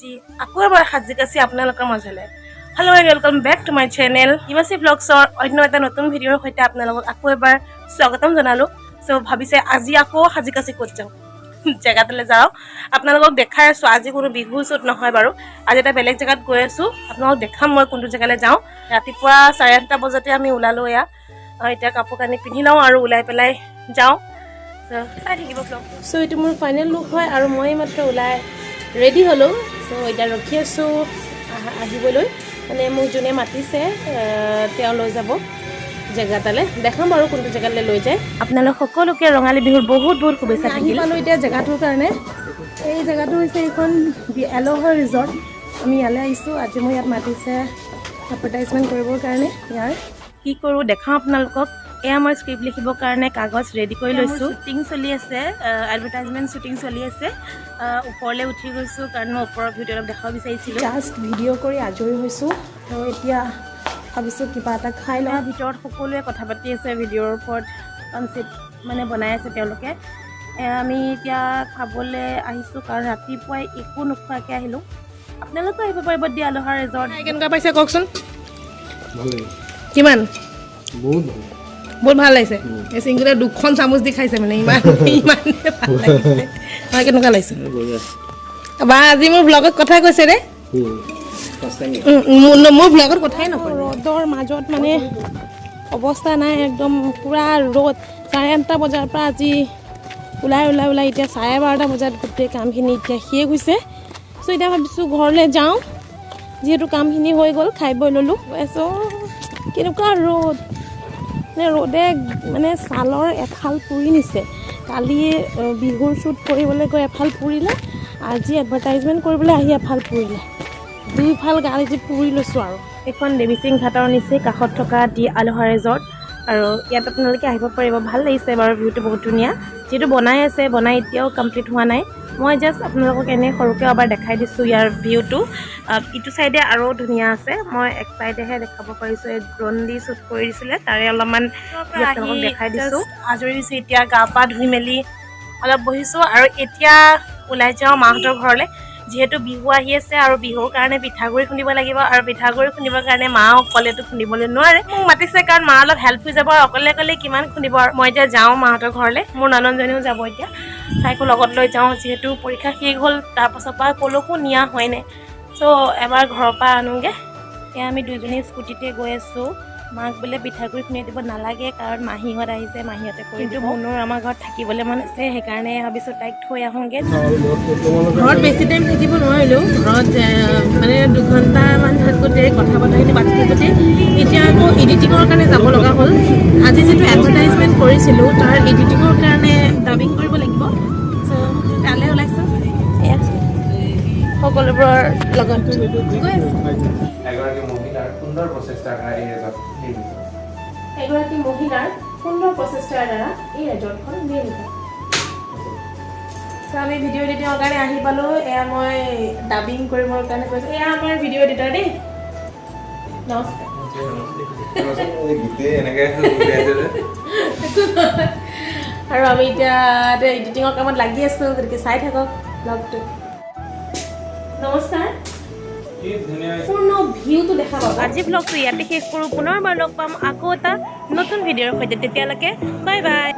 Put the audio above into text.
আজি আকৌ এবাৰ সাজি কাচি আপোনালোকৰ মাজলৈ hello' and welcome back to my channel Himashree ব্লগছৰ অন্য এটা নতুন ভিডিঅ'ৰ সৈতে আপোনালোকক আকৌ এবাৰ স্বাগতম জনালোঁ চ' ভাবিছে আজি আকৌ সাজি কাচি ক'ত যাওঁ জেগাটোলৈ যাওঁ আপোনালোকক দেখাই আছোঁ আজি কোনো বিহু শ্বুট নহয় বাৰু আজি এটা বেলেগ জেগাত গৈ আছোঁ আপোনালোকক দেখাম মই কোনটো জেগালৈ যাওঁ ৰাতিপুৱা 8:30 বজাতে আমি ওলালোঁ এয়া এতিয়া কাপোৰ কানি পিন্ধি লওঁ আৰু ওলাই পেলাই যাওঁ চাই থাকিব ব্লগ চ' এইটো মোৰ ফাইনেল লুক হয় আৰু মই মাত্ৰ ওলাই ৰেডি হ'লোঁ চ' এতিয়া ৰখি আছোঁ আহিবলৈ মানে মোক যোনে মাতিছে তেওঁ লৈ যাব জেগা এটালৈ দেখাম বাৰু কোনটো জেগালৈ লৈ যায় আপোনালোক সকলোকে ৰঙালী বিহুৰ বহুত বহুত শুভেচ্ছা থাকিল পালোঁ এতিয়া জেগাটোৰ কাৰণে এই জেগাটো হৈছে এইখন এলোহা ৰিজৰ্ট আমি ইয়ালৈ আহিছোঁ আজি মই ইয়াত মাতিছে এডভাৰটাইজমেণ্ট কৰিবৰ কাৰণে ইয়াৰ কি কৰোঁ দেখাওঁ আপোনালোকক এয়া মই স্ক্ৰিপ্ট লিখিবৰ কাৰণে কাগজ ৰেডি কৰি লৈছোঁ শ্বুটিং চলি আছে এডভাৰটাইজমেণ্ট শ্বুটিং চলি আছে ওপৰলৈ উঠি গৈছোঁ কাৰণ মই ওপৰৰ ভিডিঅ' অলপ দেখাব বিচাৰিছিলোঁ জাষ্ট ভিডিঅ' কৰি আজৰি হৈছোঁ আৰু এতিয়া ভাবিছোঁ কিবা এটা খাই লওঁ ভিতৰত সকলোৱে কথা পাতি আছে ভিডিঅ'ৰ ওপৰত কনচেপ্ট মানে বনাই আছে তেওঁলোকে আমি এতিয়া খাবলৈ আহিছোঁ কাৰণ ৰাতিপুৱাই একো নোখোৱাকৈ আহিলোঁ আপোনালোকেও আহিব পাৰিব দিয়া আলোহা ৰিজৰ্ট কেনেকুৱা পাইছে কওকচোন কিমান বহুত ভাল লাগিছে এই চিংগুতে 2খন চামুচ দি খাইছে মানে ইমান ইমান ভাল লাগিছে মই কেনেকুৱা লাগিছে বা আজি মোৰ ব্লগত কথা কৈছে ৰে মোৰ ব্লগত কথাই নকয় ৰ'দৰ মাজত মানে অৱস্থা নাই একদম পূৰা ৰ'দ 8:30 বজাৰ পৰা আজি ওলাই এতিয়া 12:30 বজাত গোটেই কামখিনি এতিয়া শেষ হৈছে চ' এতিয়া ভাবিছোঁ ঘৰলৈ যাওঁ যিহেতু কামখিনি হৈ গ'ল খাই বৈ ল'লোঁ কেনেকুৱা ৰ'দ ৰ'দে মানে ছালৰ এফাল পুৰি নিছে কালি বিহুৰ শ্বুট কৰিবলৈ গৈ এফাল পুৰিলে আজি এডভাৰটাইজমেণ্ট কৰিবলৈ আহি এফাল পুৰিলে দুইফাল গালি পুৰি লৈছোঁ আৰু এইখন দেৱীসিং ঘাটৰ নিচেই কাষত থকা দি আলোহা ৰিজৰ্ট আৰু ইয়াত আপোনালোকে আহিব পাৰিব ভাল লাগিছে বাৰু ভিউটো বহুত ধুনীয়া যিহেতু বনাই এতিয়াও কমপ্লিট হোৱা নাই মই জাষ্ট আপোনালোকক এনেই সৰুকৈ এবাৰ দেখাই দিছোঁ ইয়াৰ ভিউটো ইটো চাইডে আৰু ধুনীয়া আছে মই এক চাইডেহে দেখাব পাৰিছোঁ এই ড্ৰোন দি শ্বুট কৰি দিছিলে তাৰে অলপমান আপোনালোকক দেখাই দিছোঁ আজৰি দিছোঁ এতিয়া গা পা ধুই মেলি অলপ বহিছোঁ আৰু এতিয়া ওলাই যাওঁ মাহঁতৰ ঘৰলৈ যিহেতু বিহু আহি আছে আৰু বিহুৰ কাৰণে পিঠাগুড়ি খুন্দিব লাগিব আৰু পিঠাগুড়ি খুন্দিবৰ কাৰণে মা অকলেতো খুন্দিবলৈ নোৱাৰে মোক মাতিছে কাৰণ মা অলপ হেল্প হৈ যাব আৰু অকলে কিমান খুন্দিব আৰু মই এতিয়া যাওঁ মাহঁতৰ ঘৰলৈ মোৰ ননন্দজনীও যাব এতিয়া তাইকো লগত লৈ যাওঁ যিহেতু পৰীক্ষা শেষ হ'ল তাৰপাছৰ পৰা ক'লৈকো নিয়া হয় নাই চ' এবাৰ ঘৰৰ পৰা আনোগৈ এয়া আমি দুইজনী স্কুটিতে গৈ আছোঁ মাক বোলে পিঠাগুড়ি খুন্দি দিব নালাগে কাৰণ মাহীহঁত আহিছে মাহীহঁতে কৰি দিব মুনুৰ আমাৰ ঘৰত থাকিবলৈ মন আছে সেইকাৰণে ভাবিছোঁ তাইক থৈ আহোঁগৈ ঘৰত বেছি টাইম থাকিব নোৱাৰিলোঁ ঘৰত মানে 2 ঘণ্টামান থাকোঁতে কথা পতাখিনি পাতি থাকোঁতে এতিয়া আকৌ এডিটিঙৰ কাৰণে যাব লগা হ'ল আজি যিটো এডভাৰটাইজমেণ্ট কৰিছিলোঁ তাৰ এডিটিঙৰ কাৰণে ডাবিং কৰিব লাগিব চ' তালৈ ওলাইছোঁ এয়া সকলোবোৰৰ লগত গৈ আছোঁ এগৰাকী মহিলাৰ সুন্দৰ প্ৰচেষ্টাৰ দ্বাৰা এই ৰিজৰ্টখন নিৰ্মিত আমি ভিডিঅ' এডিটিঙৰ কাৰণে আহি পালোঁ এয়া মই ডাবিং কৰিবৰ কাৰণে কৈছোঁ এয়া আমাৰ ভিডিঅ' এডিটাৰ দেই নমস্কাৰ আৰু আমি এতিয়া এডিটিঙৰ কামত লাগি আছোঁ গতিকে চাই থাকক ব্লগটো নমস্কাৰ পূৰ্ণ ভিউটো দেখা পাব আজি ব্লগটো ইয়াতে শেষ কৰোঁ পুনৰবাৰ লগ পাম আকৌ এটা নতুন ভিডিঅ'ৰ সৈতে তেতিয়ালৈকে বাই বাই